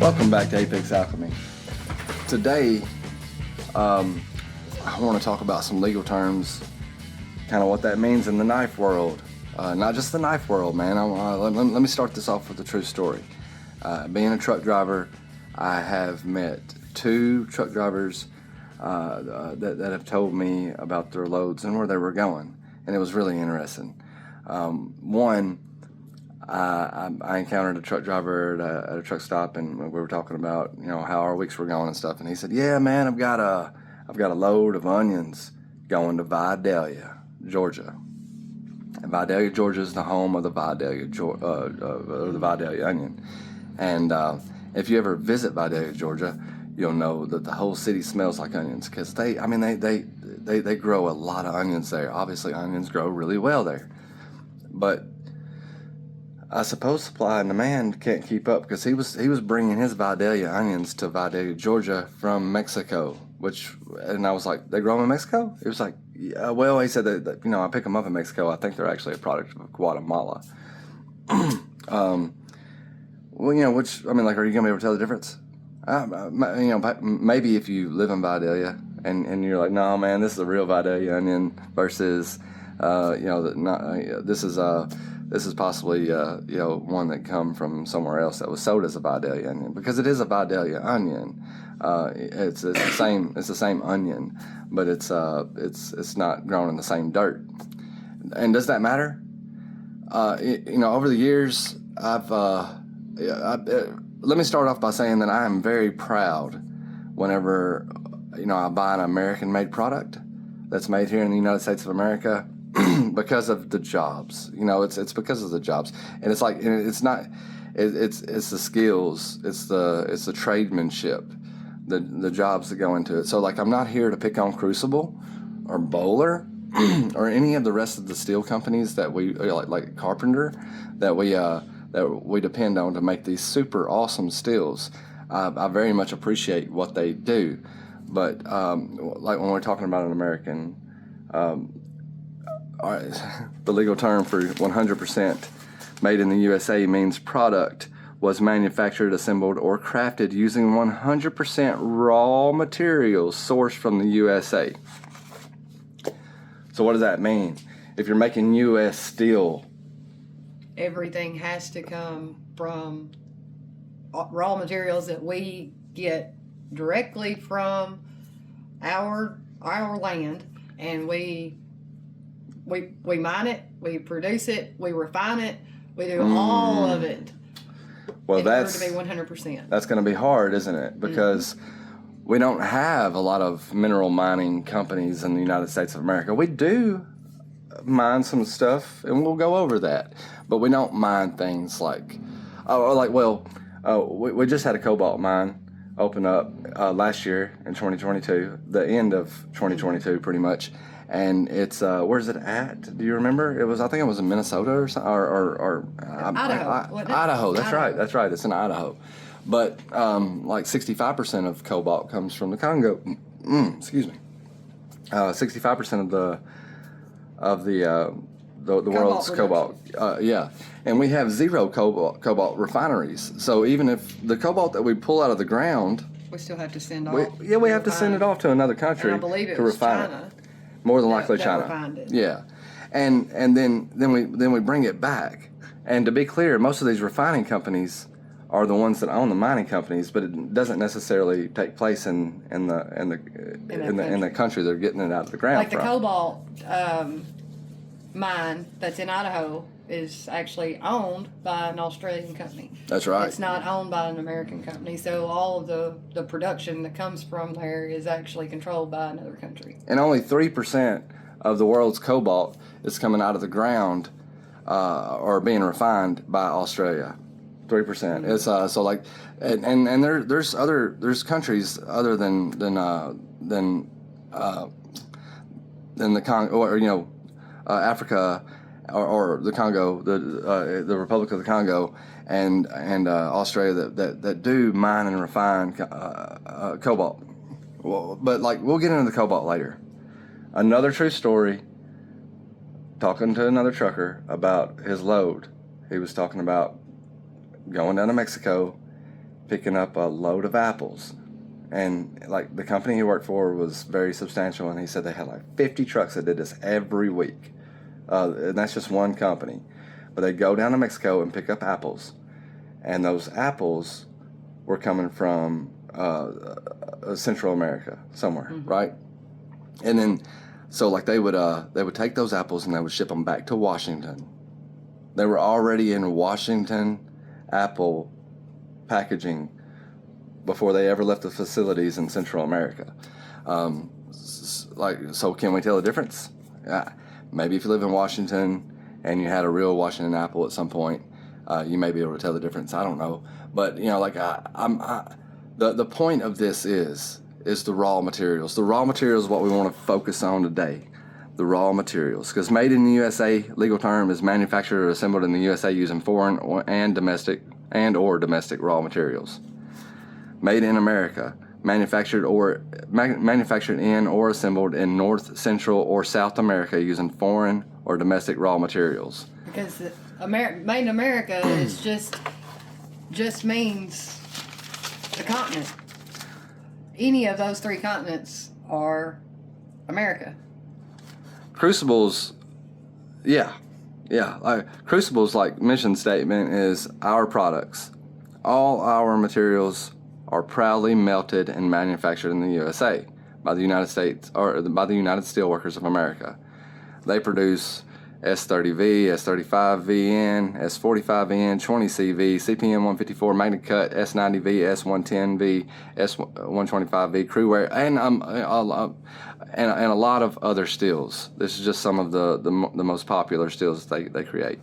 Welcome back to Apex Alchemy. Today, I want to talk about some legal terms, kind of what that means in the knife world. Not just the knife world, man. Let me start this off with a true story. Being a truck driver, I have met two truck drivers that have told me about their loads and where they were going, and it was really interesting. One, I encountered a truck driver at a truck stop, and we were talking about how our weeks were going and stuff. And he said, "Yeah, man, I've got a load of onions going to Vidalia, Georgia. And Vidalia, Georgia is the home of the Vidalia, the Vidalia onion. And if you ever visit Vidalia, Georgia, you'll know that the whole city smells like onions because they grow a lot of onions there. Obviously, onions grow really well there, but I suppose supply and demand can't keep up because he was bringing his Vidalia onions to Vidalia, Georgia from Mexico, and I was like, they grow them in Mexico? He was like, yeah, well, he said that I pick them up in Mexico. I think they're actually a product of Guatemala. Well, which, like, are you gonna be able to tell the difference? Maybe if you live in Vidalia and you're like, no, man, this is a real Vidalia onion versus, this is possibly one that come from somewhere else that was sold as a Vidalia onion, because it is a Vidalia onion. It's the same onion, but it's not grown in the same dirt. And does that matter? Over the years, let me start off by saying that I am very proud whenever I buy an American-made product that's made here in the United States of America. Because of the jobs, it's because of the jobs, and it's like, it's the skills, it's the tradesmanship, the jobs that go into it. So, like, I'm not here to pick on Crucible or Bowler or any of the rest of the steel companies that we like Carpenter that we depend on to make these super awesome steels. I very much appreciate what they do, but like when we're talking about an American. The legal term for 100% made in the USA means product was manufactured, assembled, or crafted using 100% raw materials sourced from the USA. So what does that mean? If you're making US steel, everything has to come from raw materials that we get directly from our land, and we mine it, we produce it, we refine it, we do all of it. Well, in order to be 100%. That's going to be hard, isn't it? Because we don't have a lot of mineral mining companies in the United States of America. We do mine some stuff, and we'll go over that. But we don't mine things like, we just had a cobalt mine open up last year in 2022, the end of 2022, pretty much. And it's where's it at? Do you remember? I think it was in Minnesota or something, or Idaho. Idaho. That's right. It's in Idaho. But like 65% of cobalt comes from the Congo. Excuse me. 65% of the world's cobalt. Yeah, and we have zero cobalt refineries. So even if the cobalt that we pull out of the ground, we still have to send off. We have to send it off to another country and I believe it to was refine China. it. More than likely, that China. Refined it. Yeah, and then we bring it back. And to be clear, most of these refining companies are the ones that own the mining companies, but it doesn't necessarily take place in the country they're getting it out of the ground. Like the cobalt mine that's in Idaho is actually owned by an Australian company. That's right. It's not owned by an American company, so all of the production that comes from there is actually controlled by another country. And only 3% of the world's cobalt is coming out of the ground or being refined by Australia. 3%. Mm-hmm. It's so like, and there's countries other than the Congo, or Africa. Or the Congo, the Republic of the Congo, and Australia that do mine and refine cobalt. Well, but we'll get into the cobalt later. Another true story. Talking to another trucker about his load, he was talking about going down to Mexico picking up a load of apples. And like the company he worked for was very substantial, and he said they had like 50 trucks that did this every week. And that's just one company. But they'd go down to Mexico and pick up apples. And those apples were coming from Central America somewhere, right? And then, so like they would take those apples and they would ship them back to Washington. They were already in Washington apple packaging before they ever left the facilities in Central America. So can we tell the difference? Maybe if you live in Washington and you had a real Washington apple at some point, you may be able to tell the difference. I don't know, but you know, like the point of this is the raw materials. The raw materials is what we want to focus on today. The raw materials, because made in the USA legal term is manufactured or assembled in the USA using foreign and domestic raw materials. Made in America, manufactured in or assembled in North, Central, or South America using foreign or domestic raw materials. Because made in America is just means the continent. Any of those three continents are America. Crucibles, yeah. Crucibles, like mission statement, is our products. All our materials are proudly melted and manufactured in the USA by the United States or by the United Steelworkers of America. They produce S30V, S35VN, S45VN, 20CV, CPM 154, Magna Cut, S90V, S110V, S125V, Crewware, and a lot of other steels. This is just some of the most popular steels they create.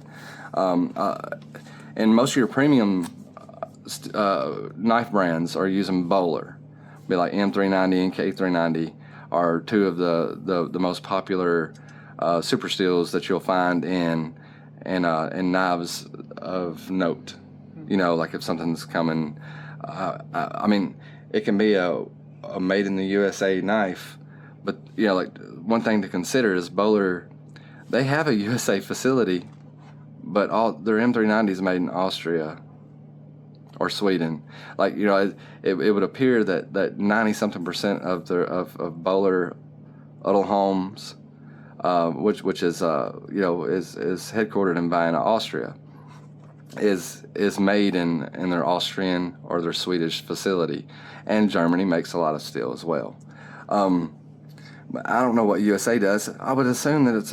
And most of your premium knife brands are using Bowler. Be like M390 and K390 are two of the most popular super steels that you'll find in knives of note. You know, like if something's coming, I mean, it can be a made in the USA knife, but you know, like one thing to consider is Bowler, they have a USA facility, but all their M390 is made in Austria or Sweden. Like, you know, it would appear that 90-something% of Bowler Uddelholms, which is is headquartered in Vienna, Austria, is made in their Austrian or their Swedish facility, and Germany makes a lot of steel as well. I don't know what USA does. I would assume that it's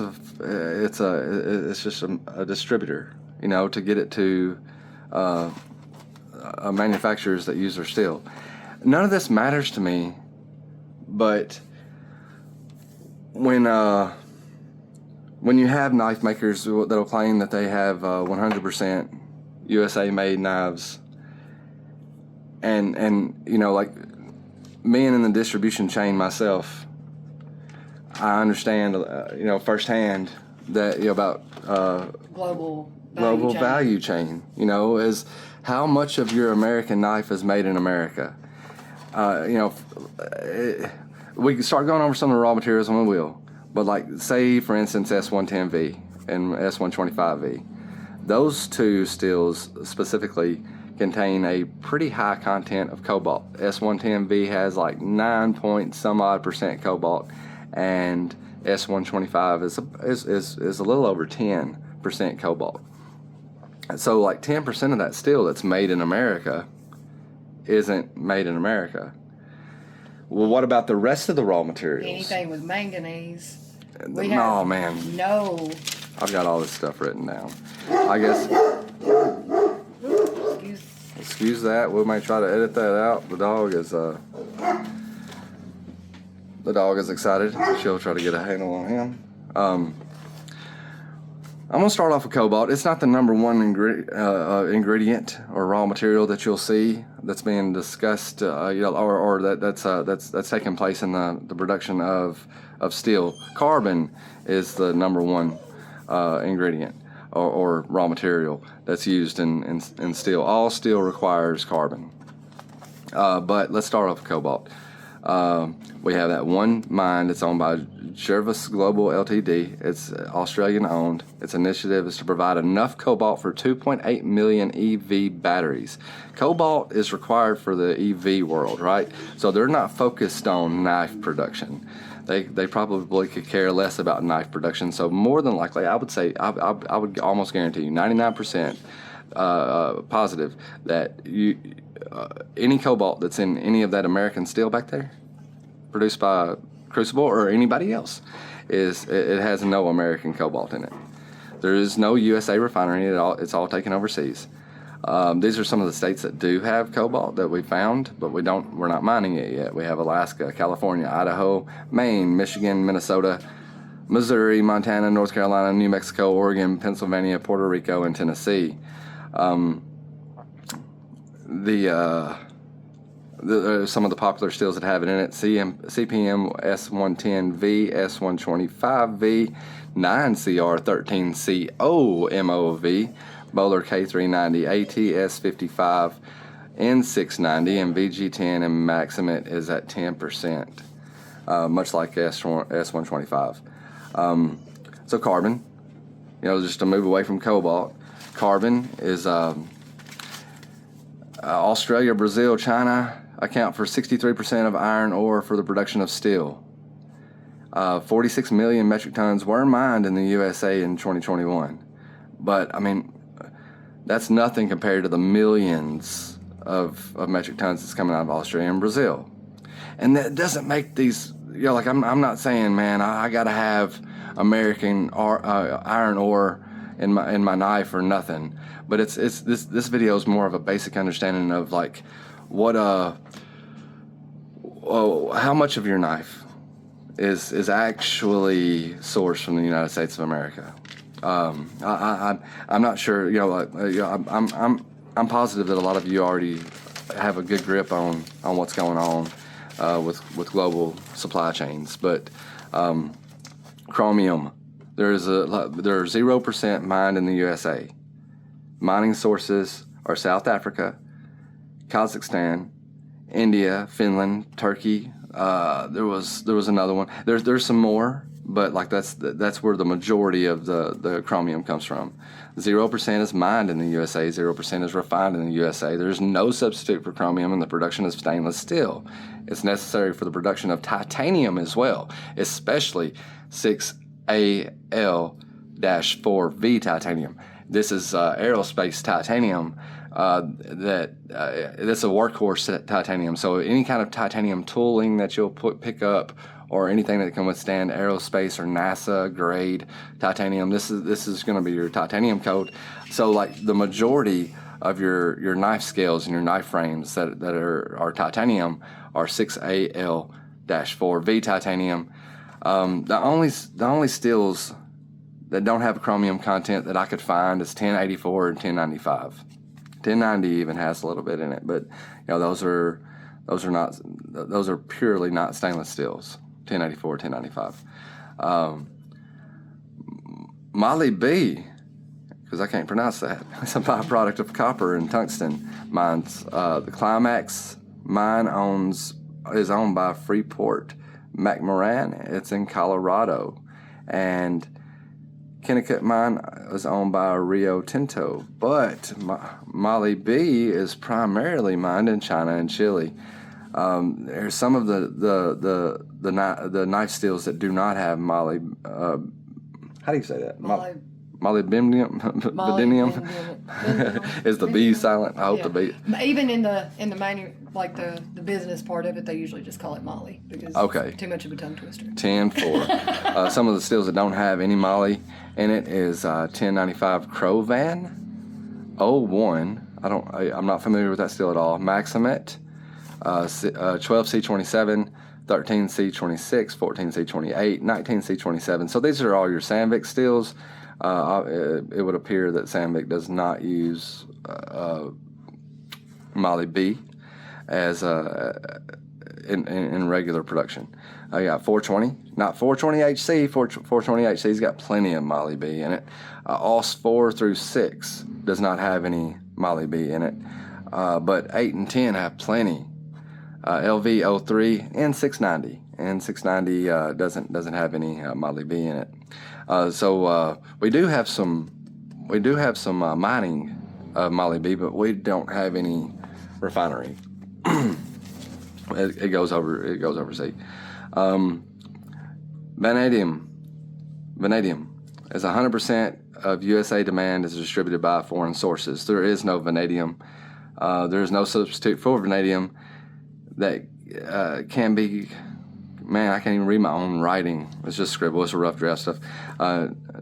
just a distributor, you know, to get it to manufacturers that use their steel. None of this matters to me, but when you have knife makers that'll claim that they have 100% USA made knives, and you know, like being in the distribution chain myself, I understand you know firsthand that you know about global value chain. You know, is how much of your American knife is made in America. You know, we can start going over some of the raw materials, and we will. But like, say for instance, S110V and S125V, those two steels specifically contain a pretty high content of cobalt. S110V has like 9-point-some-odd% cobalt, and S125 is a little over 10% cobalt. So like 10% of that steel that's made in America isn't made in America. Well, what about the rest of the raw materials? Anything with manganese. No, man. No. I've got all this stuff written down. I guess. Excuse that. We might try to edit that out. The dog is excited. She'll try to get a handle on him. I'm gonna start off with cobalt. It's not the number one ingredient or raw material that you'll see that's being discussed, or that's taking place in the production of steel. Carbon is the number one ingredient or raw material that's used in steel. All steel requires carbon. But let's start off with cobalt. We have that one mine that's owned by Shervis Global Ltd. It's Australian owned. Its initiative is to provide enough cobalt for 2.8 million EV batteries. Cobalt is required for the EV world, right? So they're not focused on knife production. They probably could care less about knife production. So more than likely, I would say, I would almost guarantee you 99% positive that any cobalt that's in any of that American steel back there, produced by Crucible or anybody else, it has no American cobalt in it. There is no USA refinery at all. It's all taken overseas. These are some of the states that do have cobalt that we found, but we're not mining it yet. We have Alaska, California, Idaho, Maine, Michigan, Minnesota, Missouri, Montana, North Carolina, New Mexico, Oregon, Pennsylvania, Puerto Rico, and Tennessee. Some of the popular steels that have it in it: CPM S110V, S125V, 9CR13CO MOV, Bowler K390, ATS55, N690, and VG10 and Maximate is at 10%, much like S125. So carbon, just to move away from cobalt, carbon is Australia, Brazil, China account for 63% of iron ore for the production of steel. 46 million metric tons were mined in the USA in 2021. But, that's nothing compared to the millions of metric tons that's coming out of Australia and Brazil. And that doesn't make these, I'm not saying, man, I got to have American iron ore in my knife or nothing. But this video is more of a basic understanding of how much of your knife is actually sourced from the United States of America. I'm not sure. I'm positive that a lot of you already have a good grip on what's going on with global supply chains. But chromium, there are 0% mined in the USA. Mining sources are South Africa, Kazakhstan, India, Finland, Turkey. There was another one. There's some more, but that's where the majority of the chromium comes from. 0% is mined in the USA. 0% is refined in the USA. There's no substitute for chromium in the production of stainless steel. It's necessary for the production of titanium as well, especially 6Al-4V titanium. This is aerospace titanium. That's a workhorse titanium. So any kind of titanium tooling that you'll pick up, or anything that can withstand aerospace or NASA grade titanium, this is going to be your titanium coat. So the majority of your knife scales and your knife frames that are titanium are 6Al-4V titanium. The only steels that don't have chromium content that I could find is 1084 and 1095. 1090 even has a little bit in it, but those are purely not stainless steels. 1084, 1095. Moly B, because I can't pronounce that. It's a byproduct of copper and tungsten mines. The Climax mine is owned by Freeport McMoran. It's in Colorado, and Kennecott mine is owned by Rio Tinto, but Moly B is primarily mined in China and Chile. There's some of the knife steels that do not have moly. How do you say that? Molybdenum. Is the B silent? I hope the B. Even in the the business part of it, they usually just call it moly because it's too much of a tongue twister. 10-4. Some of the steels that don't have any moly in it is 1095 Crovan, 01. I'm not familiar with that steel at all. Maximate, 12C27, 13C26, 14C28, 19C27. So these are all your Sandvik steels. It would appear that Sandvik does not use Moly B as in regular production. You got 420, not 420HC. 420HC's got plenty of Moly B in it. AUS 4 through 6 does not have any Moly B in it, but 8 and 10 have plenty. LV 03 and 690 and 690 doesn't have any Moly B in it. So we do have some mining of Moly B, but we don't have any refinery. It goes overseas. Vanadium is 100% of USA demand is distributed by foreign sources. There is no vanadium. There is no substitute for vanadium that can be. Man, I can't even read my own writing. It's just scribble. It's a rough draft stuff.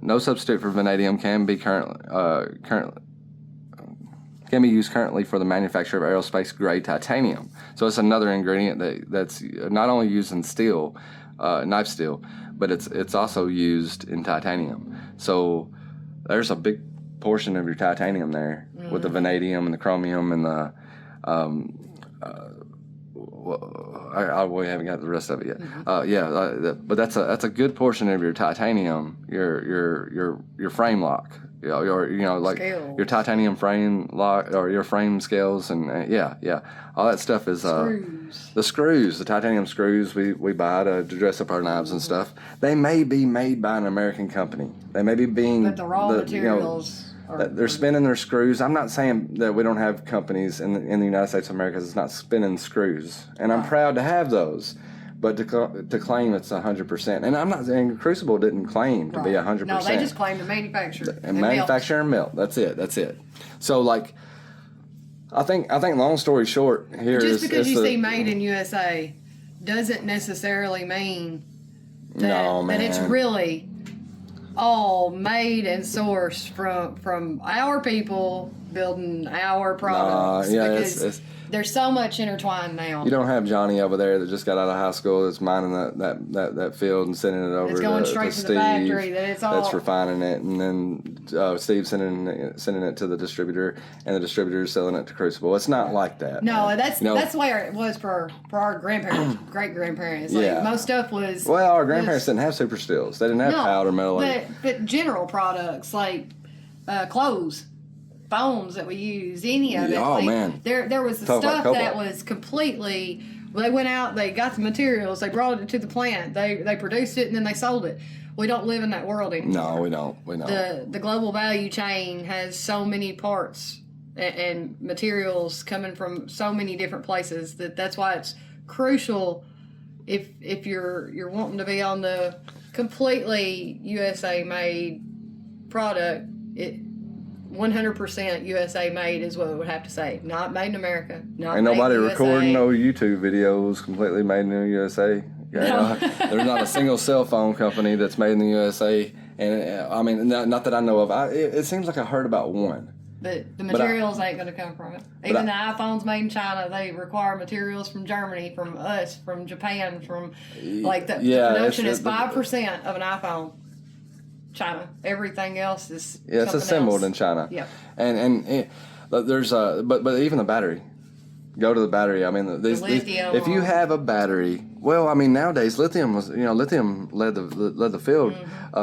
No substitute for vanadium can be used currently for the manufacture of aerospace grade titanium. So it's another ingredient that's not only used in steel, knife steel, but it's also used in titanium. So there's a big portion of your titanium there with the vanadium and the chromium and the we haven't got the rest of it yet. But that's a good portion of your titanium, your frame lock, like Scales. your titanium frame lock or your frame scales and all that stuff is the titanium screws we buy to dress up our knives and stuff. They may be made by an American company. They may be but the raw materials. They're spinning their screws. I'm not saying that we don't have companies in the United States of America that's not spinning screws, and I'm proud to have those. But to claim it's 100%, and I'm not saying Crucible didn't claim to be 100%. No, they just claim to manufacture and manufacture and melt. That's it. So like, I think long story short here just because you see made in USA doesn't necessarily mean that it's really all made and sourced from our people building our products. Because there's so much intertwined now. You don't have Johnny over there that just got out of high school that's mining that field and sending it over to Steve, the factory. That's refining it, and then Steve sending it to the distributor, and the distributor selling it to Crucible. It's not like that. No, that's where it was for our grandparents, great grandparents. Like, most stuff was. Well, our grandparents didn't have super stills. They didn't have powder metal. But general products like clothes, phones that we use, any of it. Oh, man. There was the stuff that was completely. Well, they went out, they got the materials, they brought it to the plant, they produced it, and then they sold it. We don't live in that world anymore. No, we don't. The global value chain has so many parts and materials coming from so many different places that's why it's crucial if you're wanting to be on the completely USA made product. 100% USA made is what we would have to say. Not made in America. Ain't nobody in recording no YouTube videos completely made in the USA. No. There's not a single cell phone company that's made in the USA. And I mean, not that I know of. It seems like I heard about one. But the materials ain't going to come from it. Even the iPhones made in China, they require materials from Germany, from us, from Japan, from the production is 5% of an iPhone. China. Everything else is it's assembled in China. Yeah. And there's but even the battery. Go to the battery. I mean, lithium. If you have a battery, well, I mean, nowadays lithium led the field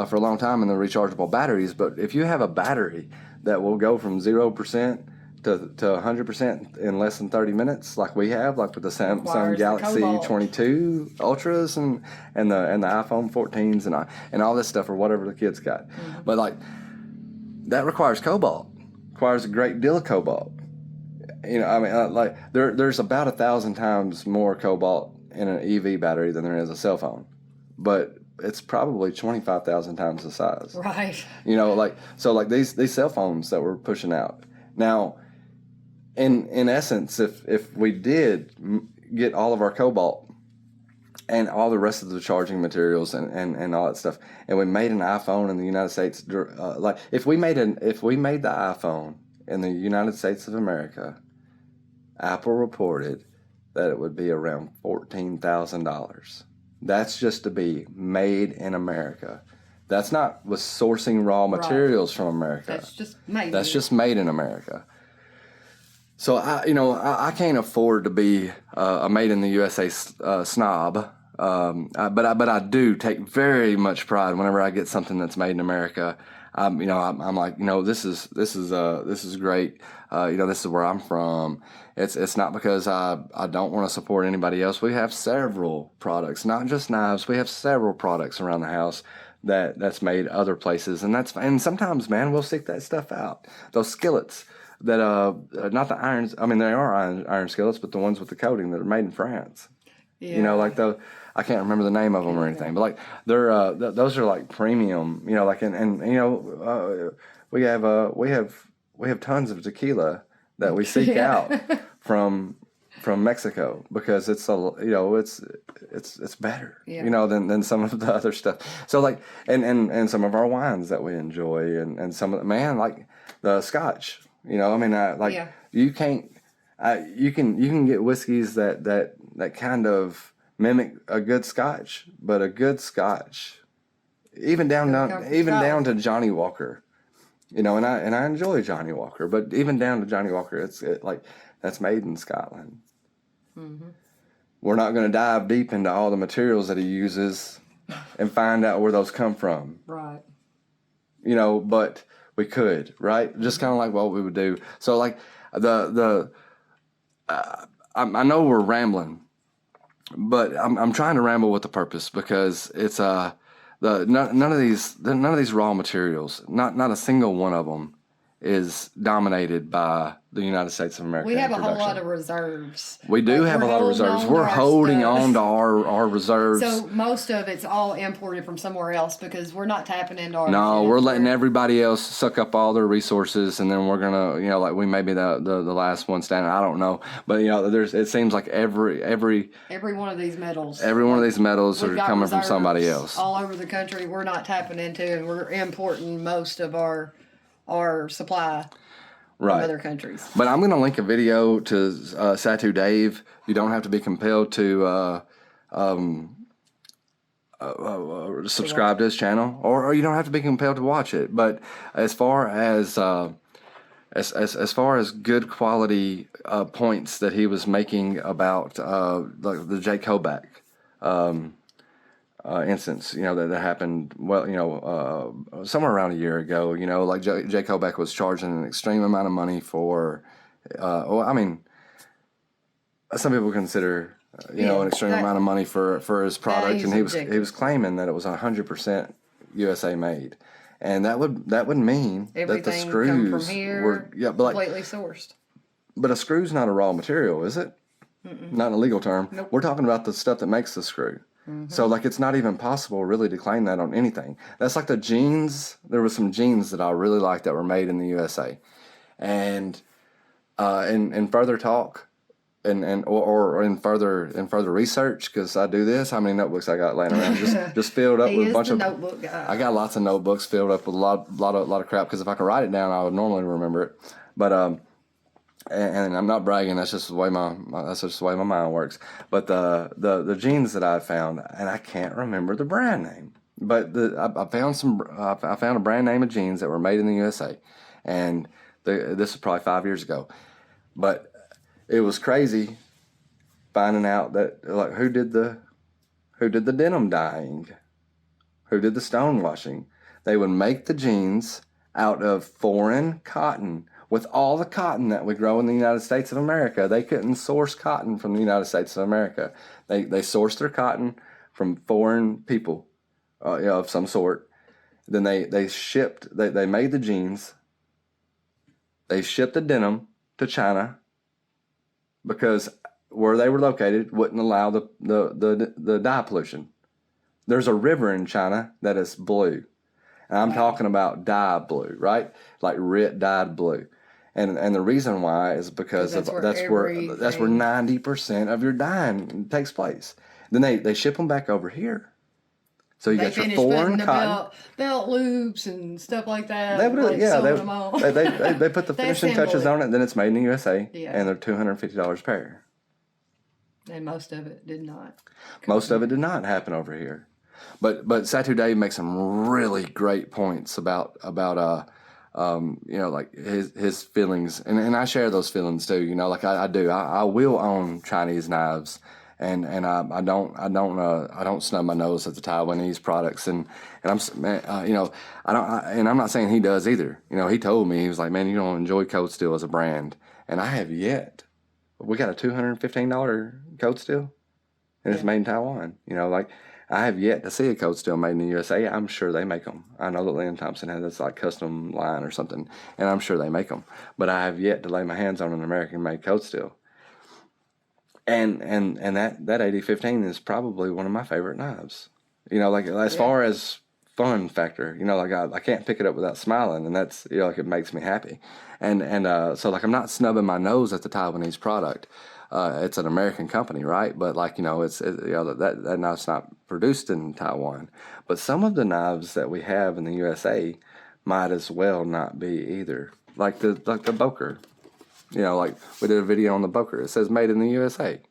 for a long time in the rechargeable batteries. But if you have a battery that will go from 0% to 100% in less than 30 minutes, like we have, like with the Samsung Galaxy 22 Ultras and the iPhone 14s and all this stuff, or whatever the kids got. But like that requires cobalt, requires a great deal of cobalt. I mean, like there's about 1,000 times more cobalt in an EV battery than there is a cell phone, but it's probably 25,000 times the size. Right. Like these cell phones that we're pushing out now. In essence, if we did get all of our cobalt and all the rest of the charging materials and all that stuff, and we made an iPhone in the United States, like if we made the iPhone in the United States of America, Apple reported that it would be around $14,000. That's just to be made in America. That's not with sourcing raw materials from America. That's just made. That's just made in America. So I can't afford to be a made in the USA snob. But I do take very much pride whenever I get something that's made in America. I'm like, this is great. This is where I'm from. It's not because I don't want to support anybody else. We have several products, not just knives. We have several products around the house that's made other places, and sometimes, man, we'll seek that stuff out. Those skillets that not the irons. I mean, they are iron skillets, but the ones with the coating that are made in France. Yeah. Like I can't remember the name of them or anything, but like they're those are like premium. Like and we have tons of tequila that we seek out from Mexico because it's it's better than some of the other stuff. So like and some of our wines that we enjoy and some of the like the Scotch. You can't. You can get whiskeys that kind of mimic a good Scotch, but a good Scotch, even down to Johnny Walker, and I enjoy Johnny Walker, but even down to Johnny Walker, that's made in Scotland. Mm-hmm. We're not going to dive deep into all the materials that he uses and find out where those come from, right? But we could, right? Just kind of like what we would do. So like I know we're rambling, but I'm trying to ramble with a purpose because it's none of these raw materials, not a single one of them is dominated by the United States of America. We have a whole lot of reserves. We do have a lot of reserves. We're holding on to our reserves. So most of it's all imported from somewhere else because we're not tapping into our. No, we're letting everybody else suck up all their resources, and then we're gonna, like we may be the last one standing. I don't know, but it seems like every one of these metals. Every one of these metals are coming from somebody else all over the country. We're not tapping into, and we're importing most of our supply. From other countries. But I'm going to link a video to Satu Dave. You don't have to be compelled to subscribe to his channel, or you don't have to be compelled to watch it. But as far as good quality points that he was making about the Jay Koback instance, that happened, somewhere around a year ago, like Jay Koback was charging an extreme amount of money for, some people consider, an extreme amount of money for his product, and he was claiming that it was 100% USA made, and that would mean everything that the screws come from here, were completely sourced. But a screw's not a raw material, is it? Mm-mm. Not in a legal term. Nope. We're talking about the stuff that makes the screw. Mm-hmm. So, it's not even possible really to claim that on anything. That's like the jeans. There were some jeans that I really liked that were made in the USA. And in further talk or in further research, because I do this, how many notebooks I got laying around just filled up with a bunch of notebook guy. I got lots of notebooks filled up with a lot of crap, because if I could write it down, I would normally remember it. But and I'm not bragging. That's just the way my mind works. But the jeans that I found, and I can't remember the brand name, but I found a brand name of jeans that were made in the USA, and this was probably 5 years ago. But it was crazy finding out that who did the denim dyeing, who did the stone washing. They would make the jeans out of foreign cotton. With all the cotton that we grow in the United States of America, they couldn't source cotton from the United States of America. They sourced their cotton from foreign people, of some sort. Then they made the jeans. They shipped the denim to China because where they were located wouldn't allow the dye pollution. There's a river in China that is blue. And I'm talking about dye blue, right? Like dyed blue. And the reason why is because that's where 90% of your dyeing takes place. Then they ship them back over here. So you got your foreign cotton, belt loops and stuff like that. They put the finishing touches on it. Then it's made in the USA, and they're $250 a pair. And most of it did not. Most of it did not happen over here. But Satu Dave makes some really great points about his feelings, and I share those feelings too. I do. I will own Chinese knives, and I don't snub my nose at the Taiwanese products, and I'm not saying he does either. He told me, he was like, man, you don't enjoy Cold Steel as a brand, and I have yet. We got a $215 Cold Steel, and it's made in Taiwan. Like, I have yet to see a Cold Steel made in the USA. I'm sure they make them. I know that Lynn Thompson has this like custom line or something, and I'm sure they make them. But I have yet to lay my hands on an American-made Cold Steel. And that 8015 is probably one of my favorite knives. Like as far as fun factor, like I can't pick it up without smiling, and that's like it makes me happy. And so like I'm not snubbing my nose at the Taiwanese product. It's an American company, right? But like that knife's not produced in Taiwan. But some of the knives that we have in the USA might as well not be either. Like the Boker. Like we did a video on the Boker. It says made in the USA.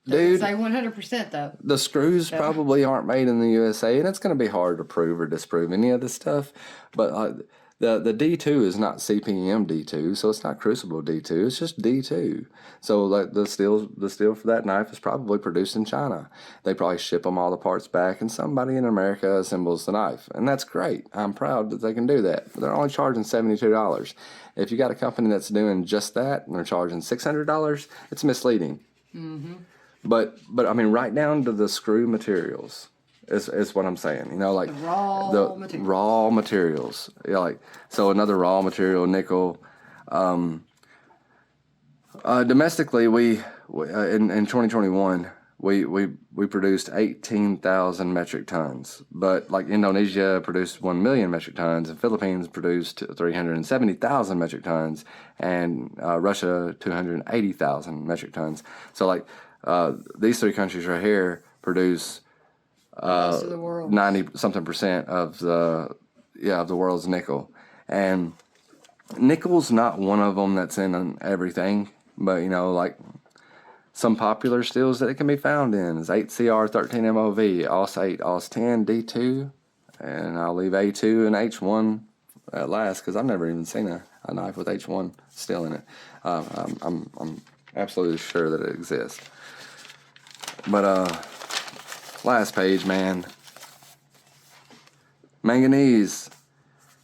Dude, say 100% though. The screws probably aren't made in the USA, and it's going to be hard to prove or disprove any of this stuff. But the D2 is not CPM D2, so it's not Crucible D2. It's just D2. So like the steel for that knife is probably produced in China. They probably ship them all the parts back, and somebody in America assembles the knife, and that's great. I'm proud that they can do that. But they're only charging $72. If you got a company that's doing just that and they're charging $600, it's misleading. Mm-hmm. But I mean, right down to the screw materials is what I'm saying. Like the raw materials. So another raw material, nickel. Domestically, we in 2021 we produced 18,000 metric tons. But like Indonesia produced 1 million metric tons, and Philippines produced 370,000 metric tons, and Russia 280,000 metric tons. So like. These three countries right here produce 90-something% of the world's nickel, and nickel's not one of them that's in everything. But like some popular steels that it can be found in is 8CR 13 MOV, AUS 8, AUS 10, D2, and I'll leave A2 and H1 at last because I've never even seen a knife with H1 steel in it. I'm absolutely sure that it exists. But last page, man. Manganese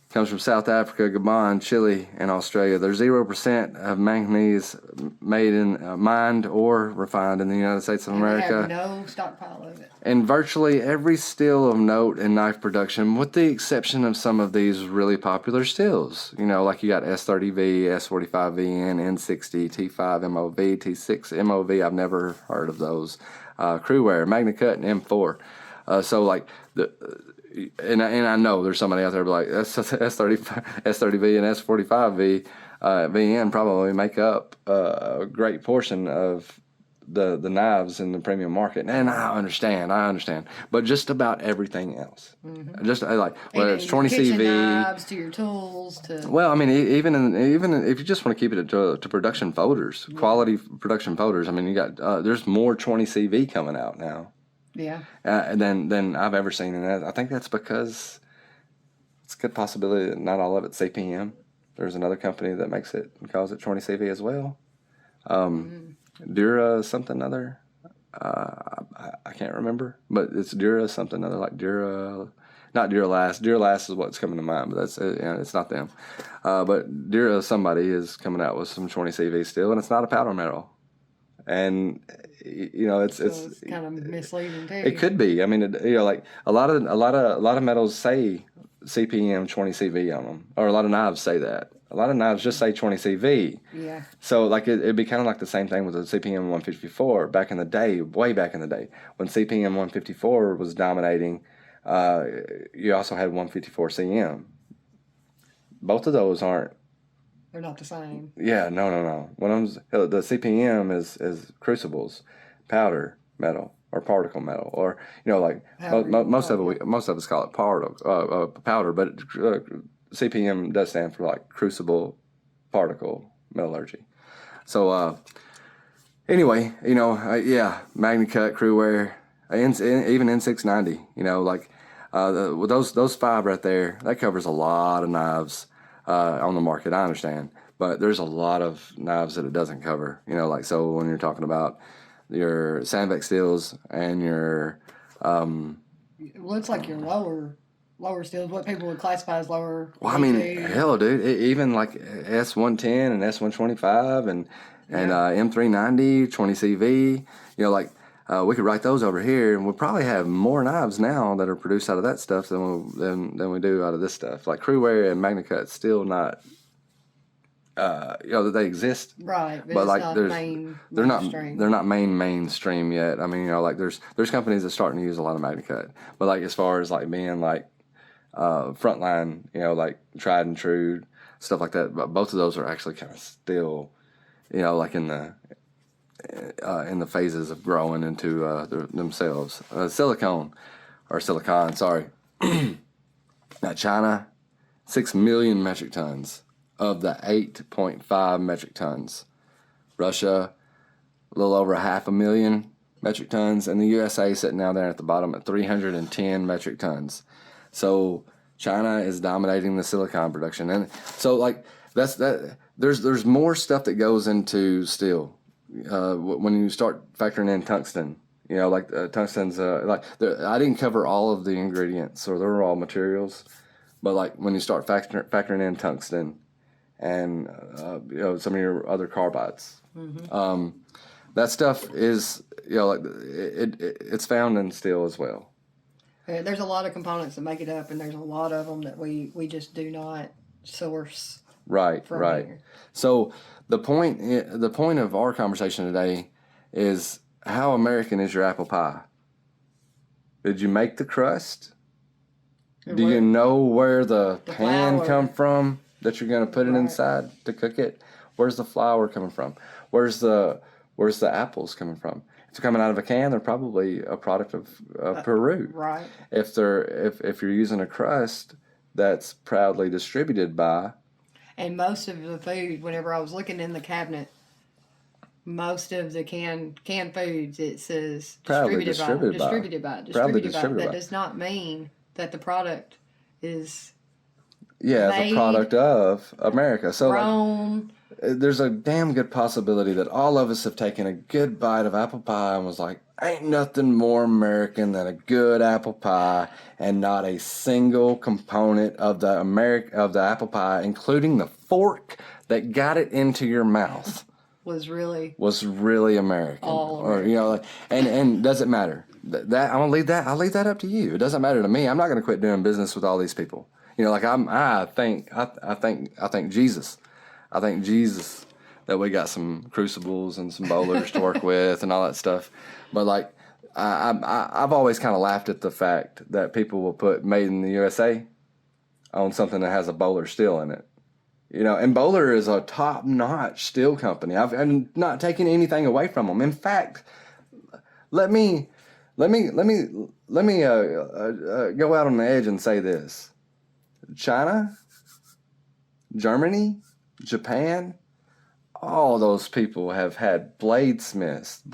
comes from South Africa, Gabon, Chile, and Australia. There's 0% of manganese made in mined or refined in the United States of America. We have no stockpile of it. And virtually every steel of note in knife production, with the exception of some of these really popular steels. Like you got S30V, S45VN, N60, T5 MOV, T6 MOV. I've never heard of those. Crewware, Magna Cut, and M4. So like and I know there's somebody out there like S30V and S45V VN probably make up a great portion of the knives in the premium market, and I understand, but just about everything else, just like whether it's 20 CV, knives to your tools to. Well, I mean, even if you just want to keep it to production folders, quality production folders. I mean, you got there's more 20 CV coming out now. Yeah. Than I've ever seen, and I think that's because it's a good possibility that not all of it's CPM. There's another company that makes it and calls it 20 CV as well. Dura something other. I can't remember, but it's Dura something other, like Dura, not Duralast. Duralast is what's coming to mind, but that's it's not them. But Dura somebody is coming out with some 20 CV steel, and it's not a powder metal. And it's kind of misleading too. It could be. I mean, like a lot of metals say CPM 20 CV on them, or a lot of knives say that. A lot of knives just say 20 CV. Yeah. So like it'd be kind of like the same thing with the CPM 154 back in the day, way back in the day when CPM 154 was dominating. You also had 154 CM. Both of those aren't. They're not the same. Yeah, no. One of them's the CPM is crucibles, powder metal or particle metal, or like most of us call it powder, but CPM does stand for like crucible particle metallurgy. So anyway, Magna Cut, Crewware, even N690. Like with those five right there, that covers a lot of knives on the market. I understand, But there's a lot of knives that it doesn't cover. You know, like so when you're talking about your sandvex steels and your It looks like your lower steels, what people would classify as lower. well, I mean, V2. hell, dude, even like S110 and S125 and Yeah. M390, 20CV. You know, like we could write those over here, and we'll probably have more knives now that are produced out of that stuff than we do out of this stuff. Like Crewware and MagnaCut still not. You know that they exist, Right, but it's like not they're mainstream. not mainstream yet. I mean, you know, like there's companies that starting to use a lot of MagnaCut, but like as far as like being like frontline, you know, like tried and true stuff like that. But both of those are actually kind of still, you know, like in the phases of growing into themselves. Silicon, sorry. Now China, 6 million metric tons of the 8.5 metric tons. Russia, a little over 500,000 metric tons, and the USA sitting down there at the bottom at 310 metric tons. So China is dominating the silicon production, and so like that's that. There's more stuff that goes into steel when you start factoring in tungsten. You know, like tungsten's I didn't cover all of the ingredients or the raw materials, but like when you start factoring in tungsten and you know some of your other carbides, that stuff is, you know, like it's found in steel as well. There's a lot of components that make it up, and there's a lot of them that we just do not source. Right. Here. So the point of our conversation today is how American is your apple pie? Did you make the crust? Do you know where the pan flour come from that you're going to put it inside to cook it? Where's the flour coming from? Where's the apples coming from? If they're coming out of a can, they're probably a product of Peru. Right. If you're using a crust that's proudly distributed by. And most of the food, whenever I was looking in the cabinet, most of the canned foods, it says distributed by. That does not mean that the product is the product of America. So grown. There's a damn good possibility that all of us have taken a good bite of apple pie and was like, ain't nothing more American than a good apple pie, and not a single component of the apple pie, including the fork that got it into your mouth, was really American. Or you know, like, and does it matter? I'll leave that up to you. It doesn't matter to me. I'm not going to quit doing business with all these people. You know, like I thank Jesus. I thank Jesus that we got some crucibles and some bowlers to work with and all that stuff. But like, I've always kind of laughed at the fact that people will put "Made in the USA" on something that has a Bowler steel in it. You know, and Bowler is a top-notch steel company. I'm not taking anything away from them. In fact, let me go out on the edge and say this: China, Germany, Japan, all those people have had bladesmiths,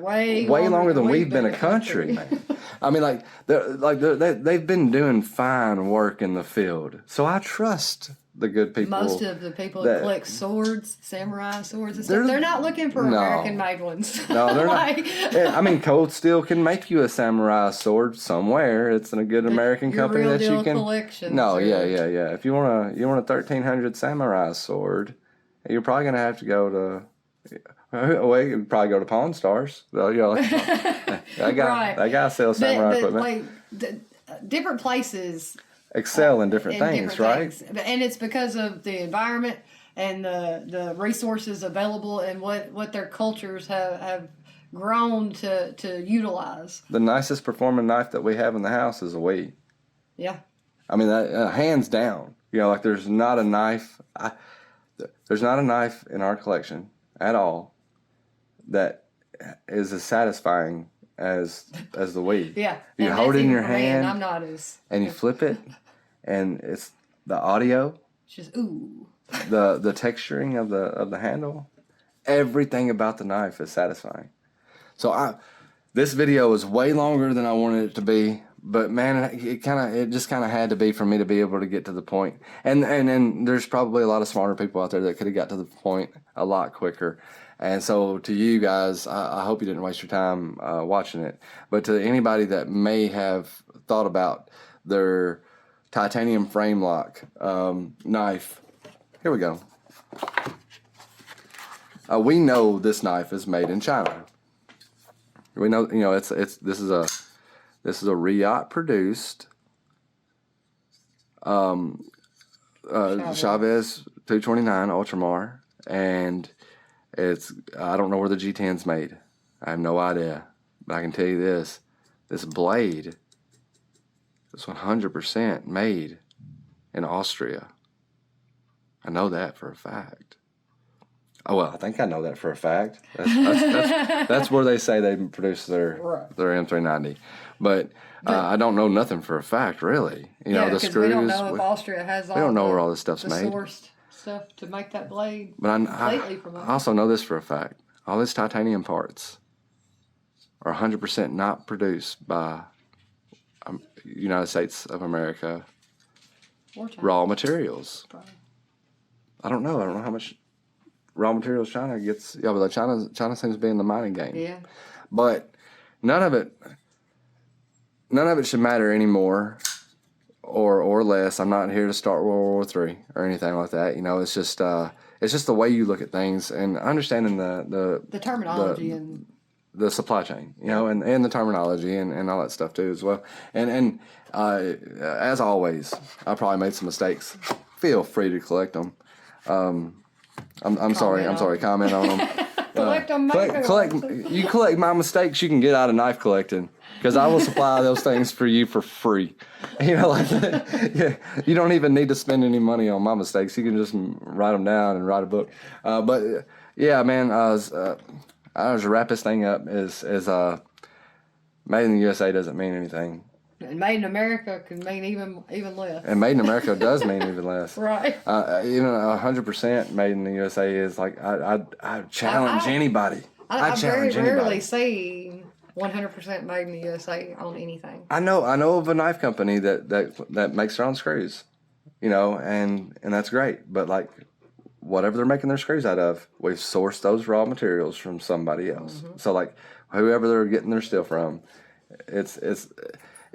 way longer than we've been a country, man. I mean, they've been doing fine work in the field, so I trust the good people. Most of the people that collect swords, samurai swords and stuff, they're not looking for American-made ones. No, they're not. I mean, Cold Steel can make you a samurai sword somewhere. It's in a good American company that you can. Collection. No, yeah. If you want a 1300 samurai sword, you're probably gonna have to go to. Well, you could probably go to Pawn Stars. You know, that guy sells samurai equipment. Different places excel in different things, right? And it's because of the environment and the resources available and what their cultures have grown to utilize. The nicest performing knife that we have in the house is a Wii. Yeah. I mean, hands down. You know, like there's not a knife in our collection at all that is as satisfying as the Wii. Yeah. You hold it in your hand, I'm not as... and you flip it, and it's the audio. It's just ooh. The texturing of the handle, everything about the knife is satisfying. So this video is way longer than I wanted it to be, but man, it just kind of had to be for me to be able to get to the point. And there's probably a lot of smarter people out there that could have got to the point a lot quicker. And so to you guys, I hope you didn't waste your time watching it. But to anybody that may have thought about their titanium frame lock knife, here we go. We know this knife is made in China. We know, this is a Riot produced Chavez 229 Ultramar, and I don't know where the G10's made. I have no idea, but I can tell you this blade is 100% made in Austria. I know that for a fact. Oh, well, I think I know that for a fact. That's where they say they produce their M390. But I don't know nothing for a fact, really. The screws. We don't know if Austria has all. We don't know where all this stuff's made. Sourced stuff to make that blade. But I also know this for a fact. All these titanium parts are 100% not produced by United States of America raw materials. Right. I don't know how much raw materials China gets. Yeah, but China seems to be in the mining game. Yeah. But none of it should matter anymore, or less. I'm not here to start World War III or anything like that. It's just the way you look at things and understanding the terminology and the supply chain, and the terminology and all that stuff too as well. And as always, I probably made some mistakes. Feel free to collect them. I'm sorry. Comment on them. Collect them. You collect my mistakes. You can get out of knife collecting because I will supply those things for you for free. You don't even need to spend any money on my mistakes. You can just write them down and write a book. But yeah, man. I was to wrap this thing up. Is made in the USA doesn't mean anything. And made in America can mean even less. And made in America does mean even less. Right. Even 100% made in the USA is like I challenge anybody. I very rarely see 100% made in the USA on anything. I know of a knife company that makes their own screws, and that's great. But like whatever they're making their screws out of, we've sourced those raw materials from somebody else. Mm-hmm. So like whoever they're getting their steel from,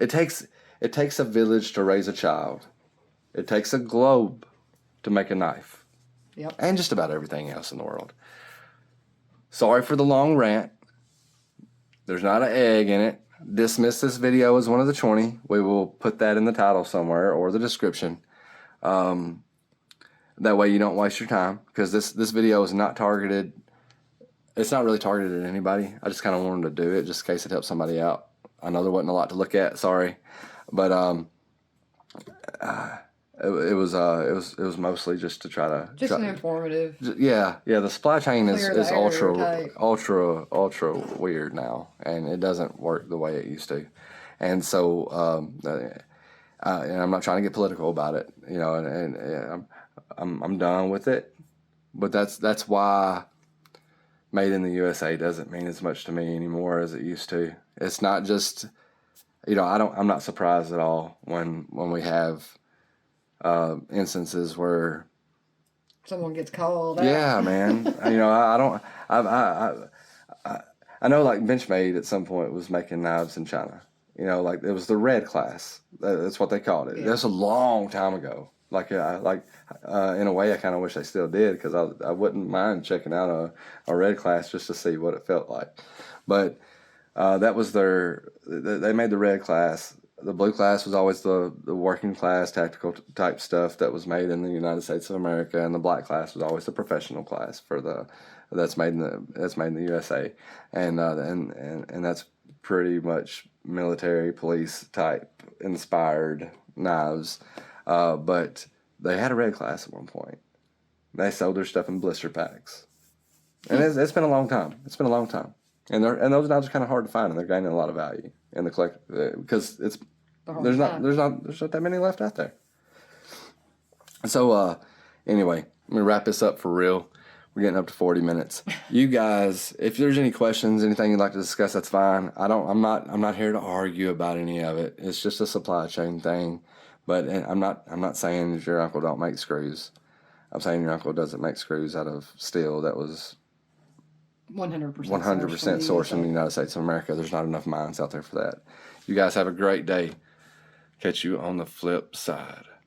It takes a village to raise a child. It takes a globe to make a knife. Yep. And just about everything else in the world. Sorry for the long rant. There's not an egg in it. Dismiss this video as one of the 20. We will put that in the title somewhere or the description. That way you don't waste your time, because this video is not targeted. It's not really targeted at anybody. I just kind of wanted to do it just in case it helps somebody out. I know there wasn't a lot to look at, sorry, but it was mostly just to try to an informative. Yeah. The supply chain is ultra weird now, and it doesn't work the way it used to, and so and I'm not trying to get political about it, and I'm done with it, but that's why made in the USA doesn't mean as much to me anymore as it used to. It's not just, I'm not surprised at all when we have instances where someone gets called out. Yeah, man. I know like Benchmade at some point was making knives in China. Like it was the red class. That's what they called it. Yeah. That's a long time ago. In a way, I kind of wish they still did, because I wouldn't mind checking out a red class just to see what it felt like. But that was they made the red class. The blue class was always the working class, tactical type stuff that was made in the United States of America, and the black class was always the professional class that's made in the USA, and that's pretty much military police type inspired knives. But they had a red class at one point. They sold their stuff in blister packs, and it's been a long time. And those knives are kind of hard to find, and they're gaining a lot of value in the collect because there's not that many left out there. So anyway, let me wrap this up for real. We're getting up to 40 minutes. You guys, if there's any questions, anything you'd like to discuss, that's fine. I'm not here to argue about any of it. It's just a supply chain thing. But I'm not saying that your uncle don't make screws. I'm saying your uncle doesn't make screws out of steel that was 100% 100% sourced in the United States of America. There's not enough mines out there for that. You guys have a great day. Catch you on the flip side.